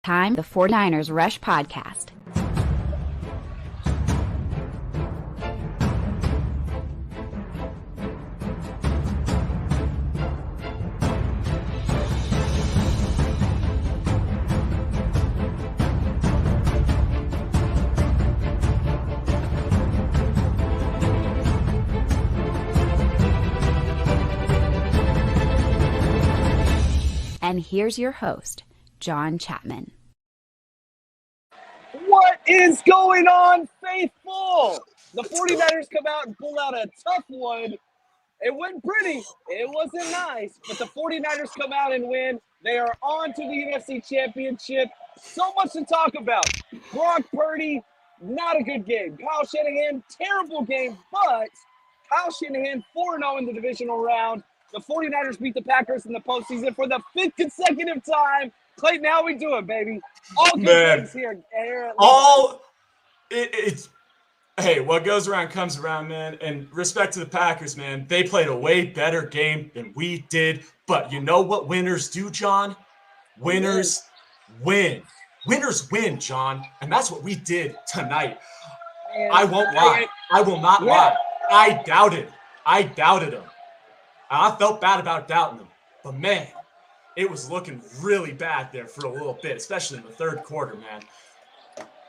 Time, the 49ers Rush Podcast. And here's your host, John Chapman. What is going on, faithful? The 49ers come out and pull out a tough one. It wasn't pretty. It wasn't nice. But the 49ers come out and win. They are on to the NFC Championship. So much to talk about. Brock Purdy, not a good game. Kyle Shanahan, terrible game. But Kyle Shanahan, 4-0 in the divisional round. The 49ers beat the Packers in the postseason for the 5th consecutive time. Clayton, how we doing, baby? All good things here. Hey, what goes around comes around, man. And respect to the Packers, man. They played a way better game than we did. But you know what winners do, John? Winners win. Winners win, John. And that's what we did tonight. And I won't lie. I will not lie. I doubted them. I felt bad about doubting them. But, man, it was looking really bad there for a little bit, especially in the third quarter, man.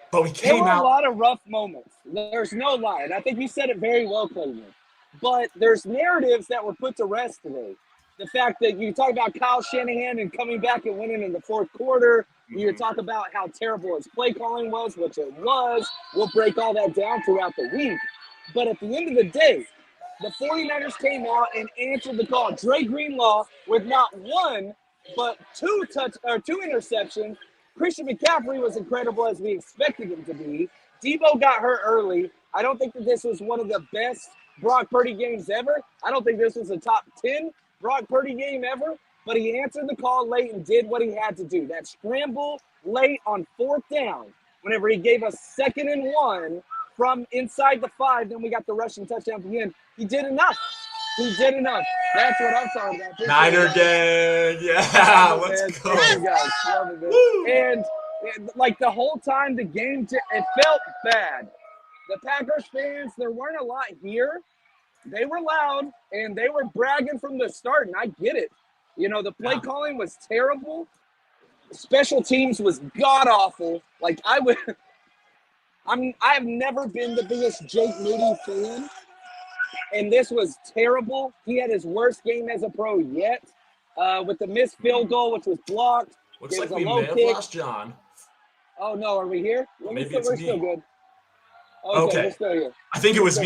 But we came out. There were a lot of rough moments. There's no lie. And I think you said it very well, Clayton. But there's narratives that were put to rest today. The fact that you talk about Kyle Shanahan and coming back and winning in the fourth quarter. You talk about how terrible his play calling was, which it was. We'll break all that down throughout the week. But at the end of the day, the 49ers came out and answered the call. Dre Greenlaw with not one, but two interceptions. Christian McCaffrey was incredible as we expected him to be. Debo got hurt early. I don't think that this was one of the best Brock Purdy games ever. I don't think this was a top 10 Brock Purdy game ever, but he answered the call late and did what he had to do. That scramble late on fourth down, whenever he gave us 2nd and 1 from inside the 5, then we got the rushing touchdown at the end. He did enough. That's what I'm talking about. Niner gang. Yeah, let's go. And like the whole time the game, it felt bad. The Packers fans, there weren't a lot here. They were loud, and they were bragging from the start, and I get it. You know, the play calling was terrible. Special teams was god-awful. Like, I have never been the biggest Jake Moody fan. And this was terrible. He had his worst game as a pro yet, with the missed field goal, which was blocked. Looks like we may have lost John. Oh, no. Are we here? Maybe it's me. We're still good. Okay. We're still here. I think it was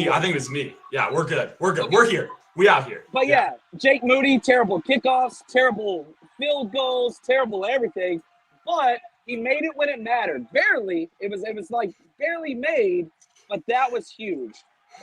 me. Yeah, we're good. Okay. We're here. We out here. But, yeah, Jake Moody, terrible kickoffs, terrible field goals, terrible everything. But he made it when it mattered. Barely. It was like barely made, but that was huge.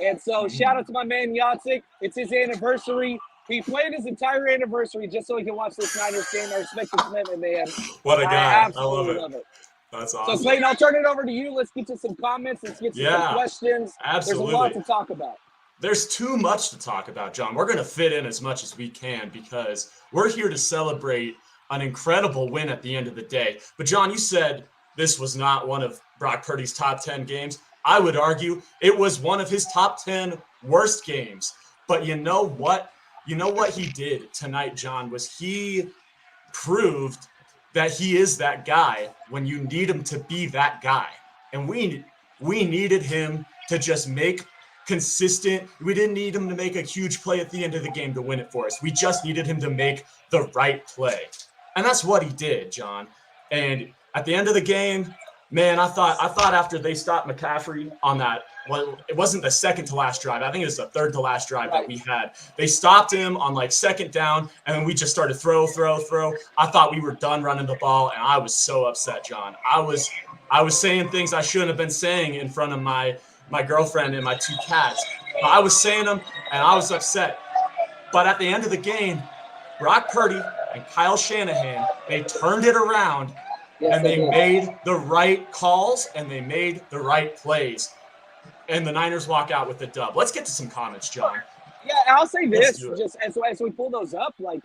And so shout out to my man Yatsik. It's his anniversary. He played his entire anniversary just so he can watch this Niners game. I respect the commitment, man. What a guy. I love it. That's awesome. So, Clayton, I'll turn it over to you. Let's get to some comments. Let's get to some questions. Absolutely. There's a lot to talk about. There's too much to talk about, John. We're going to fit in as much as we can because we're here to celebrate an incredible win at the end of the day. But, John, you said this was not one of Brock Purdy's top 10 games. I would argue it was one of his top 10 worst games. But you know what? You know what he did tonight, John, was he proved that he is that guy when you need him to be that guy. And we needed him to just make consistent. We didn't need him to make a huge play at the end of the game to win it for us. We just needed him to make the right play. And that's what he did, John. And at the end of the game, man, I thought after they stopped McCaffrey on that, well, it wasn't the second to last drive. I think it was the third to last drive that we had. They stopped him on like 2nd down, and then we just started throw. I thought we were done running the ball, and I was so upset, John. I was saying things I shouldn't have been saying in front of my girlfriend and my 2 cats. But I was saying them, and I was upset. But at the end of the game, Brock Purdy and Kyle Shanahan, they turned it around. Yes, and they made the right calls and they made the right plays. And the Niners walk out with the dub. Let's get to some comments, John. Yeah, I'll say this, just as we pull those up, like,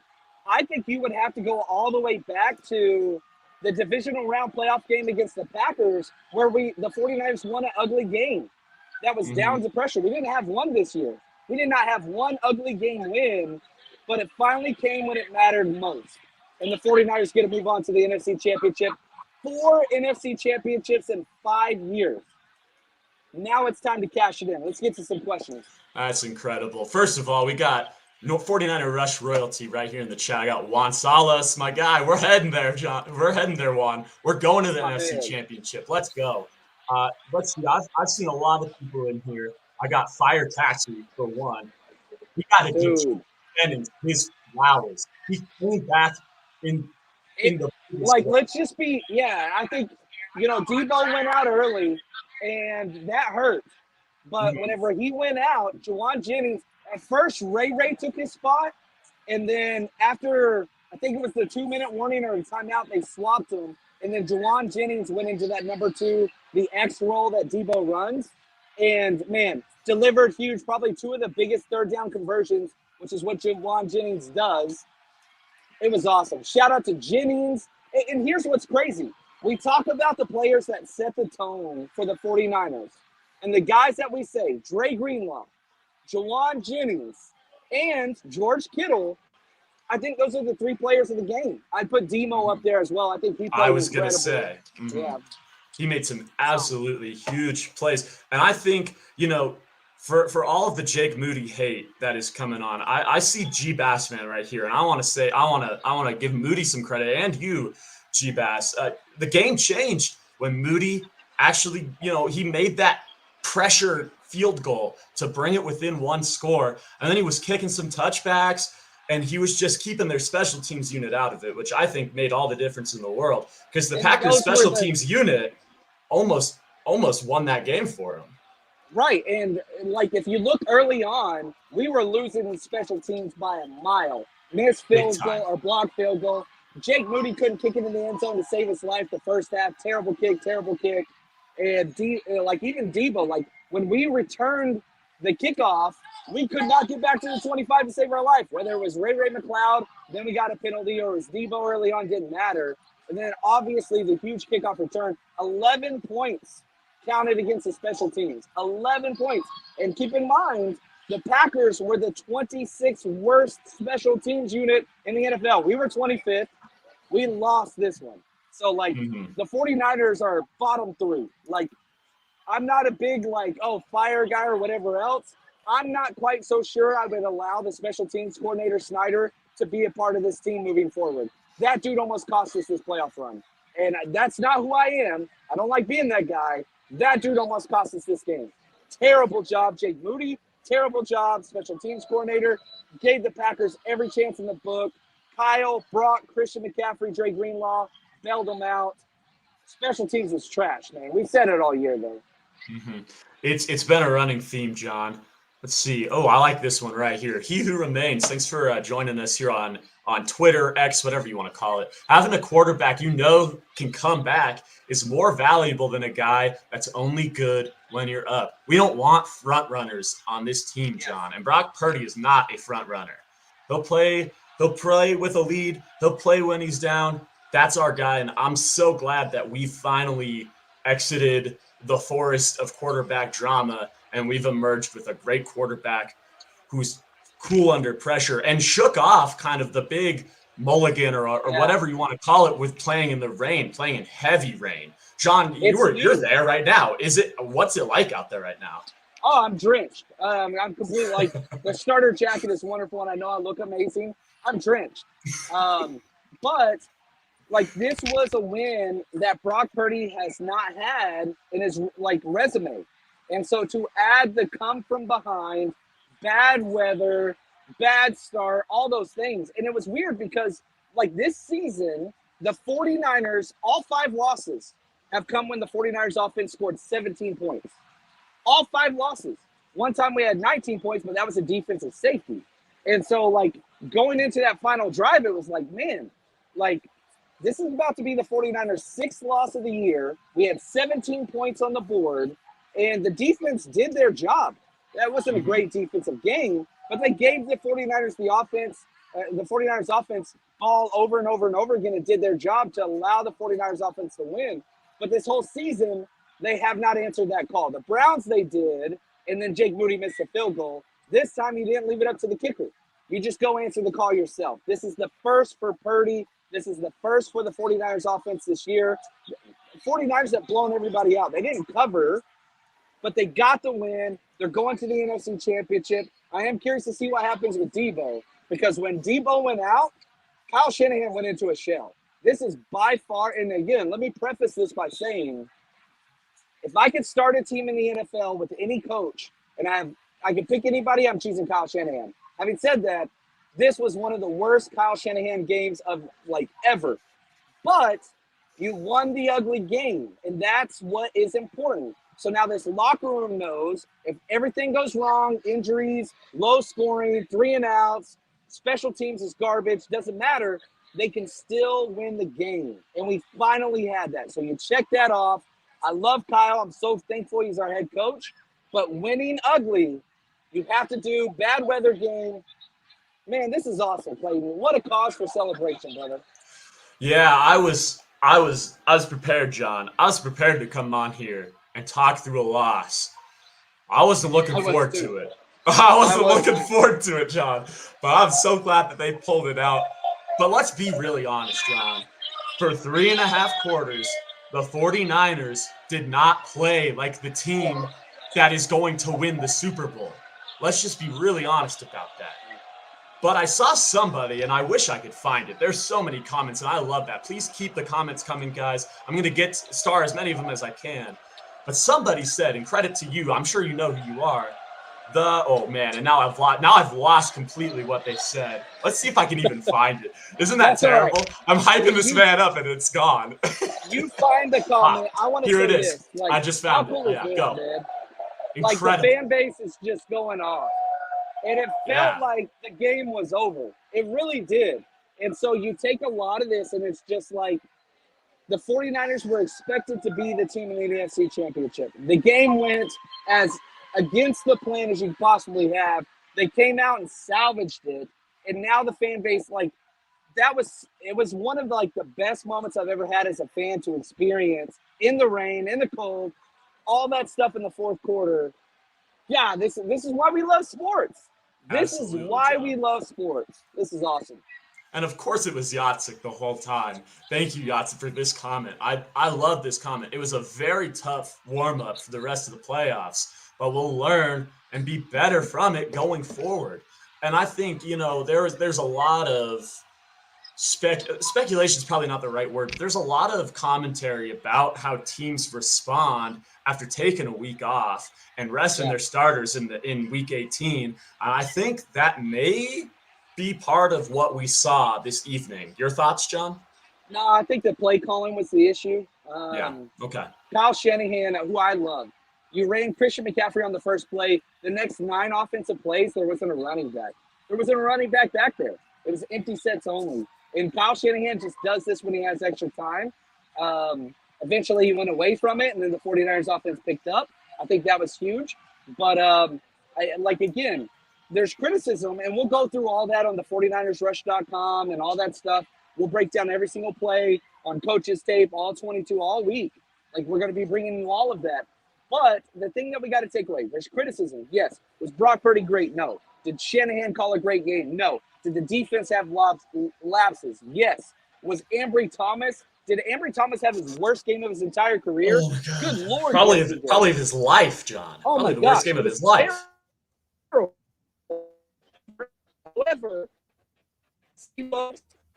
I think you would have to go all the way back to the divisional round playoff game against the Packers, where the 49ers won an ugly game that was down to pressure. We didn't have one this year. We did not have one ugly game win, but it finally came when it mattered most. And the 49ers get to move on to the NFC Championship. 4 NFC Championships in 5 years. Now it's time to cash it in. Let's get to some questions. That's incredible. First of all, we got 49er Rush royalty right here in the chat. I got Juan Salas, my guy. We're heading there, John. We're heading there, Juan. We're going to the NFC Championship. Let's go. Let's see. I've seen a lot of people in here. I got Fire Taxi for one. We got to give Jennings his flowers. He came back in the let's just be I think Debo went out early and that hurt. But whenever he went out, Juwan Jennings, at first Ray took his spot, and then after I think it was the 2-minute warning or timeout, they swapped him, and then Juwan Jennings went into that number 2, the X role that Debo runs, and man, delivered huge, probably 2 of the biggest third down conversions, which is what Juwan Jennings does. It was awesome. Shout out to Jennings. And here's what's crazy. We talk about the players that set the tone for the 49ers. And the guys that we say, Dre Greenlaw, Juwan Jennings, and George Kittle, I think those are the 3 players of the game. I'd put Demo up there as well. I think he played I was going to say. Yeah. He made some absolutely huge plays. And I think, for all of the Jake Moody hate that is coming on, I see G Bassman right here. And I want to give Moody some credit, and you, G Bass. The game changed when Moody actually, he made that pressure field goal to bring it within 1 score. And then he was kicking some touchbacks, and he was just keeping their special teams unit out of it, which I think made all the difference in the world, because the Packers special teams unit almost won that game for him. Right. And if you look early on, we were losing special teams by a mile. Missed field goal or blocked field goal. Jake Moody couldn't kick it in the end zone to save his life the first half. Terrible kick. And even Debo, when we returned the kickoff, we could not get back to the 25 to save our life. Whether it was Ray McLeod, then we got a penalty, or it was Debo early on, didn't matter. And then obviously the huge kickoff return, 11 points counted against the special teams. 11 points. And keep in mind, the Packers were the 26th worst special teams unit in the NFL. We were 25th. We lost this one. So, the 49ers are bottom 3. I'm not a big, fire guy or whatever else. I'm not quite so sure I would allow the special teams coordinator, Snyder, to be a part of this team moving forward. That dude almost cost us this playoff run. And that's not who I am. I don't like being that guy. That dude almost cost us this game. Terrible job, Jake Moody. Terrible job, special teams coordinator. Gave the Packers every chance in the book. Kyle, Brock, Christian McCaffrey, Dre Greenlaw, bailed them out. Special teams was trash, man. We said it all year, though. It's been a running theme, John. Let's see. Oh, I like this one right here. He Who Remains. Thanks for joining us here on Twitter, X, whatever you want to call it. Having a quarterback can come back is more valuable than a guy that's only good when you're up. We don't want front runners on this team, John. And Brock Purdy is not a front runner. He'll play with a lead. He'll play when he's down. That's our guy. And I'm so glad that we finally exited the forest of quarterback drama, and we've emerged with a great quarterback who's cool under pressure and shook off kind of the big mulligan or whatever you want to call it with playing in the rain, playing in heavy rain. John, you're there right now. What's it like out there right now? Oh, I'm drenched. I'm completely the starter jacket is wonderful, and I know I look amazing. I'm drenched. But this was a win that Brock Purdy has not had in his resume. And so to add the come from behind, bad weather, bad start, all those things. And it was weird because this season, the 49ers, all 5 losses have come when the 49ers offense scored 17 points. All 5 losses. One time we had 19 points, but that was a defensive safety. And so going into that final drive, it was man, this is about to be the 49ers' 6th loss of the year. We had 17 points on the board, and the defense did their job. That wasn't a great defensive game, but they gave the 49ers the 49ers offense ball over and over and over again and did their job to allow the 49ers offense to win. But this whole season, they have not answered that call. The Browns, they did, and then Jake Moody missed a field goal. This time, you didn't leave it up to the kicker. You just go answer the call yourself. This is the first for Purdy. This is the first for the 49ers offense this year. 49ers have blown everybody out. They didn't cover, but they got the win. They're going to the NFC Championship. I am curious to see what happens with Debo, because when Debo went out, Kyle Shanahan went into a shell. This is by far, and again, let me preface this by saying, if I could start a team in the NFL with any coach, and I can pick anybody, I'm choosing Kyle Shanahan. Having said that, this was one of the worst Kyle Shanahan games of ever. But you won the ugly game, and that's what is important. So now this locker room knows if everything goes wrong, injuries, low scoring, 3 and outs, special teams is garbage, doesn't matter, they can still win the game. And we finally had that. So you check that off. I love Kyle. I'm so thankful he's our head coach. But winning ugly, you have to do bad weather game. Man, this is awesome, Clayton. What a cause for celebration, brother. Yeah, I was prepared, John. I was prepared to come on here and talk through a loss. I wasn't looking forward to it. I wasn't looking forward to it, John. But I'm so glad that they pulled it out. But let's be really honest, John. For 3.5 quarters, the 49ers did not play like the team that is going to win the Super Bowl. Let's just be really honest about that. But I saw somebody, and I wish I could find it. There's so many comments, and I love that. Please keep the comments coming, guys. I'm going to star as many of them as I can. But somebody said, and credit to you, I'm sure you know who you are, and now I've lost completely what they said. Let's see if I can even find it. Isn't that terrible? Right. I'm hyping this man up, and it's gone. You find the comment. I want to say this. Here it is. I just found it. Yeah, go. Man. Incredible. The fan base is just going off. And it felt like the game was over. It really did. And so you take a lot of this, and it's just like the 49ers were expected to be the team in the NFC Championship. The game went as against the plan as you possibly have. They came out and salvaged it. And now the fan base, it was one of the best moments I've ever had as a fan to experience in the rain, in the cold, all that stuff in the fourth quarter. Yeah, this is why we love sports. This is why we love sports. This is awesome. And of course it was Yatsik the whole time. Thank you, Yatsik, for this comment. I love this comment. It was a very tough warm-up for the rest of the playoffs, but we'll learn and be better from it going forward. And I think, there's a lot of speculation is probably not the right word, but there's a lot of commentary about how teams respond after taking a week off and resting their starters in week 18. And I think that may be part of what we saw this evening. Your thoughts, John? No, I think the play calling was the issue. Okay. Kyle Shanahan, who I love, you ran Christian McCaffrey on the first play. The next 9 offensive plays, there wasn't a running back. There wasn't a running back there. It was empty sets only. And Kyle Shanahan just does this when he has extra time. Eventually, he went away from it, and then the 49ers offense picked up. I think that was huge. But, again, there's criticism, and we'll go through all that on the 49ersrush.com and all that stuff. We'll break down every single play on Coach's Tape, all 22, all week. We're going to be bringing you all of that. But the thing that we got to take away, there's criticism. Yes. Was Brock Purdy great? No. Did Shanahan call a great game? No. Did the defense have lapses? Yes. Was Ambry Thomas? Did Ambry Thomas have his worst game of his entire career? Oh, my God. Good Lord. Probably of his life, John. Oh, probably my the worst game of his life. However, Steve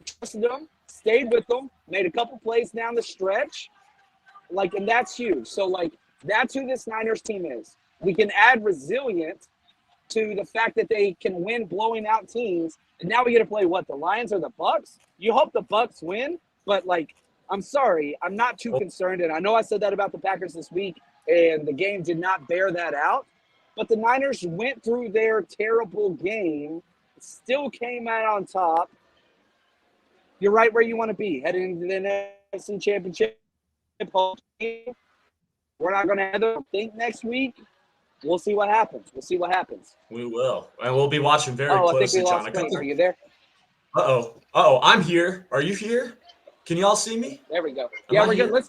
trusted them, stayed with them, made a couple plays down the stretch. And that's huge. So, that's who this Niners team is. We can add resilience to the fact that they can win blowing out teams. And now we get to play the Lions or the Bucks? You hope the Bucks win, but I'm sorry, I'm not too concerned. And I know I said that about the Packers this week, and the game did not bear that out. But the Niners went through their terrible game, still came out on top. You're right where you want to be, heading into the NFC Championship. We're not going to think next week. We'll see what happens. We will. And we'll be watching very closely, John. Are you there? I'm here. Are you here? Can you all see me? There we go. Am Yeah, I we're good. here?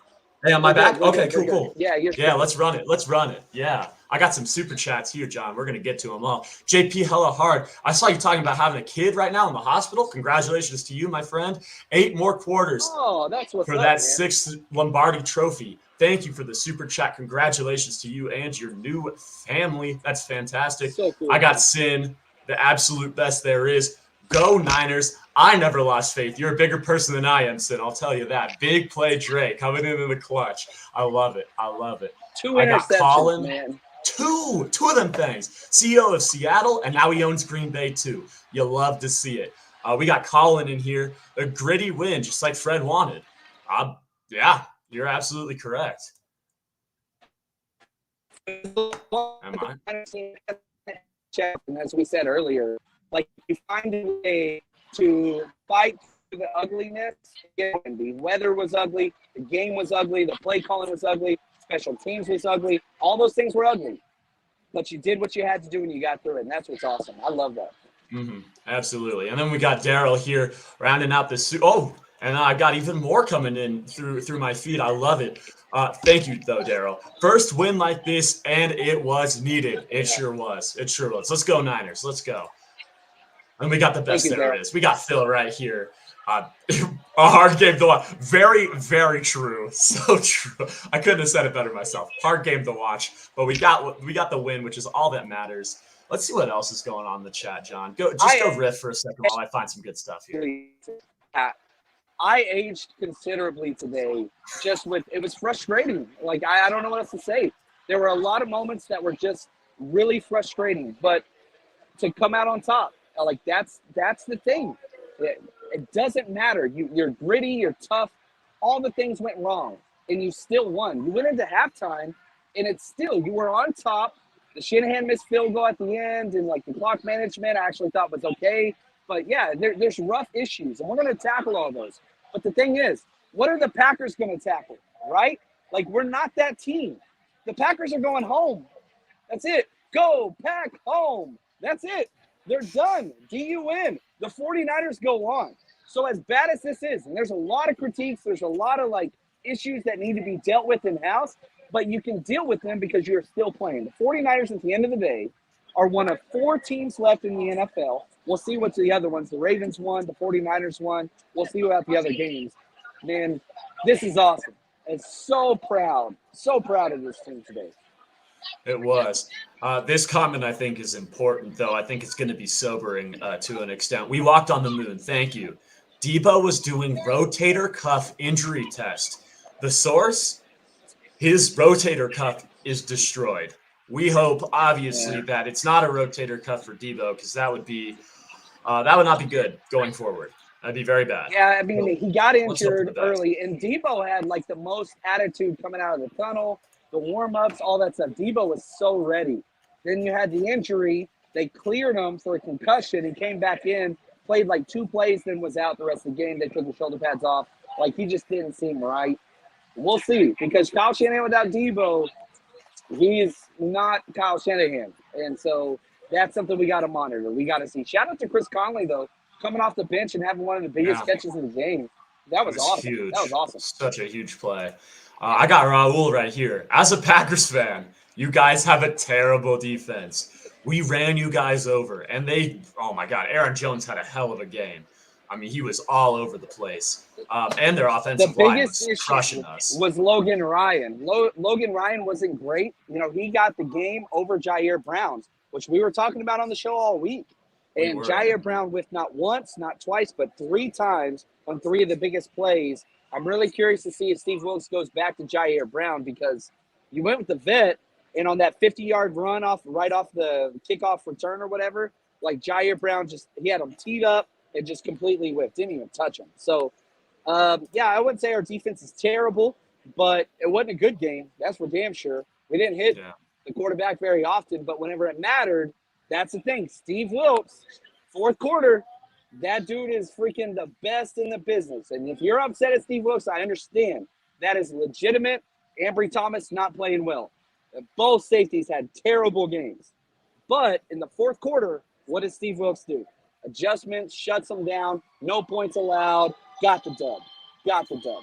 Hey, am I back? We're Okay, good. We're cool, good. cool. Yeah, you're Yeah, good. let's run it. Let's run it. Yeah. I got some super chats here, John. We're going to get to them all. JP Hella Hard. I saw you talking about having a kid right now in the hospital. Congratulations to you, my friend. 8 more quarters Oh, that's what's for up, that man. 6th Lombardi trophy. Thank you for the super chat. Congratulations to you and your new family. That's fantastic. So cool, I got man. Sin, the absolute best there is. Go Niners. I never lost faith. You're a bigger person than I am, Sin. I'll tell you that. Big play Dre coming into the clutch. I love it. I love it. 2 I got interceptions, Colin. man. Two of them things. CEO of Seattle, and now he owns Green Bay too. You love to see it. We got Colin in here. A gritty win, just like Fred wanted. Yeah, you're absolutely correct. Am I? And as we said earlier, like you find a way to fight through the ugliness. The weather was ugly, the game was ugly, the play calling was ugly, special teams was ugly. All those things were ugly, but you did what you had to do and you got through it, and that's what's awesome. I love that. Absolutely. And then we got Daryl here rounding out the and I got even more coming in through my feed. I love it. Thank you, though, Daryl. First win like this, and it was needed. It sure was. It sure was. Let's go, Niners. Let's go. And we got the best there is. We got Phil right here. A hard game to watch. Very, very true. So true. I couldn't have said it better myself. Hard game to watch, but we got the win, which is all that matters. Let's see what else is going on in the chat, John. Go riff for a second while I find some good stuff here. I aged considerably today. It was frustrating. Like I don't know what else to say. There were a lot of moments that were just really frustrating, but to come out on top, like that's the thing. It doesn't matter. You're gritty, you're tough. All the things went wrong, and you still won. You went into halftime, and it's still you were on top. The Shanahan missed field goal at the end, and like the clock management, I actually thought was okay. But yeah, there's rough issues, and we're going to tackle all those. But the thing is, what are the Packers going to tackle, right? Like, we're not that team. The Packers are going home. That's it. Go, Pack, home. That's it. They're done. DU win. The 49ers go on. So as bad as this is, and there's a lot of critiques, there's a lot of, like, issues that need to be dealt with in-house, but you can deal with them because you're still playing. The 49ers, at the end of the day, are one of 4 teams left in the NFL. We'll see what the other ones. The Ravens won. The 49ers won. We'll see about the other games. Man, this is awesome. And so proud of this team today. It was. This comment, I think, is important, though. I think it's going to be sobering to an extent. We walked on the moon. Thank you. Debo was doing rotator cuff injury test. The source? His rotator cuff is destroyed. We hope, obviously, that it's not a rotator cuff for Debo, because that would not be good going forward. That'd be very bad. Yeah, I mean, he got injured early, and Debo had like the most attitude coming out of the tunnel, the warm-ups, all that stuff. Debo was so ready. Then you had the injury. They cleared him for a concussion. He came back in, played like 2 plays, then was out the rest of the game. They took the shoulder pads off. Like, he just didn't seem right. We'll see, because Kyle Shanahan without Debo, he's not Kyle Shanahan. And so that's something we got to monitor. We got to see. Shout out to Chris Conley, though, coming off the bench and having one of the biggest catches in the game. That was awesome. Huge. That was awesome. Such a huge play. I got Raul right here. As a Packers fan, you guys have a terrible defense. We ran you guys over. And oh my God, Aaron Jones had a hell of a game. I mean, he was all over the place. And their offensive line was crushing us. Was Logan Ryan. Logan Ryan wasn't great. You know, he got the game over Jair Brown, which we were talking about on the show all week. And Jair Brown with not once, not twice, but 3 times on 3 of the biggest plays. I'm really curious to see if Steve Wilkes goes back to Jair Brown, because you went with the vet, and on that 50-yard run right off the kickoff return or whatever, like Jair Brown he had him teed up and just completely whipped. Didn't even touch him. So, yeah, I wouldn't say our defense is terrible, but it wasn't a good game. That's for damn sure. We didn't hit the quarterback very often, but whenever it mattered, that's the thing. Steve Wilkes, 4th quarter, that dude is freaking the best in the business. And if you're upset at Steve Wilkes, I understand. That is legitimate. Ambry Thomas not playing well. Both safeties had terrible games. But in the 4th quarter, what did Steve Wilkes do? adjustments, shuts them down, no points allowed, got the dub. Got the dub.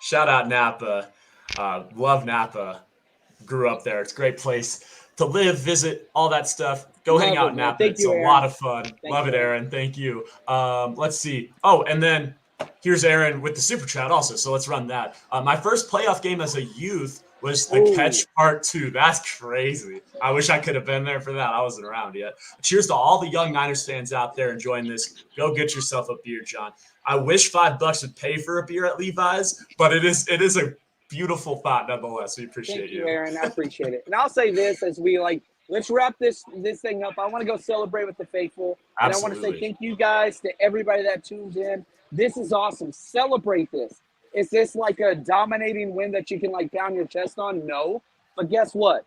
Shout out Napa. Love Napa. Grew up there. It's a great place to live, visit, all that stuff. Go hang out in Napa. Thank It's you, a Aaron. lot of fun. Thanks, Love it, Aaron. Thank you. Let's see. Oh, and then here's Aaron with the super chat also. So let's run that. My first playoff game as a youth was the Catch Part 2. That's crazy. I wish I could have been there for that. I wasn't around yet. Cheers to all the young Niners fans out there enjoying this. Go get yourself a beer, John. I wish $5 would pay for a beer at Levi's, but it is a beautiful thought nonetheless. We appreciate Thank you, Aaron. I appreciate it. And I'll say this as we let's wrap this thing up. I want to go celebrate with the faithful. And Absolutely. I want to say thank you guys to everybody that tunes in. This is awesome. Celebrate this. Is this like a dominating win that you can pound your chest on? No. But guess what?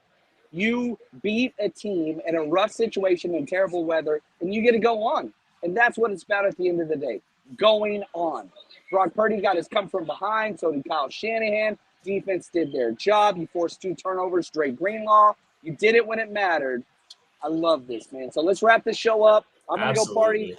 You beat a team in a rough situation in terrible weather, and you get to go on. And that's what it's about at the end of the day. Going on. Brock Purdy got his come from behind, so did Kyle Shanahan. Defense did their job. You forced 2 turnovers, Dre Greenlaw. You did it when it mattered. I love this, man. So let's wrap this show up. I'm going to go party.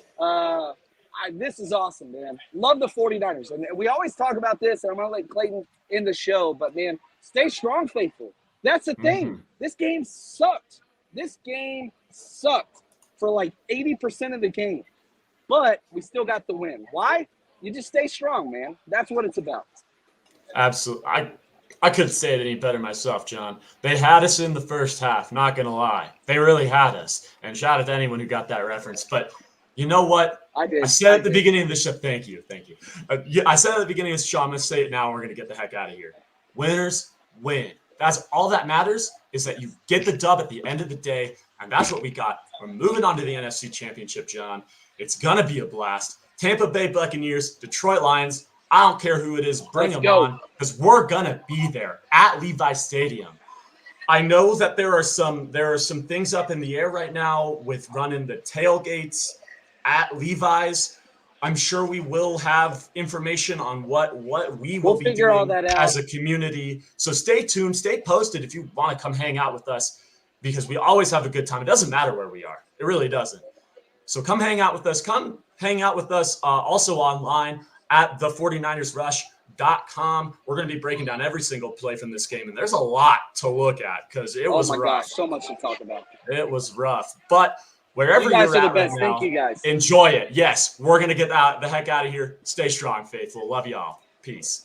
This is awesome, man. Love the 49ers. And we always talk about this, and I'm going to let Clayton end the show. But, man, stay strong, faithful. That's the thing. This game sucked. This game sucked for 80% of the game. But we still got the win. Why? You just stay strong, man. That's what it's about. Absolutely. I couldn't say it any better myself, John. They had us in the first half, not going to lie. They really had us. And shout out to anyone who got that reference. But you know what? I did. I said at the beginning of the show, thank you. I said at the beginning of the show, I'm going to say it now, and we're going to get the heck out of here. Winners win. That's all that matters, is that you get the dub at the end of the day, and that's what we got. We're moving on to the NFC Championship, John. It's going to be a blast. Tampa Bay Buccaneers, Detroit Lions, I don't care who it is, bring them on, because we're going to be there at Levi Stadium. I know that there are some things up in the air right now with running the tailgates at Levi's. I'm sure we will have information on what we will be doing all that out as a community. So stay tuned, stay posted if you want to come hang out with us, because we always have a good time. It doesn't matter where we are. It really doesn't. So come hang out with us. Come hang out with us also online at the49ersrush.com. We're going to be breaking down every single play from this game, and there's a lot to look at because it was rough. Oh my gosh, so much to talk about. It was rough. But wherever you're at right now, thank you guys. Enjoy it. Yes, we're going to get the heck out of here. Stay strong, faithful. Love y'all. Peace.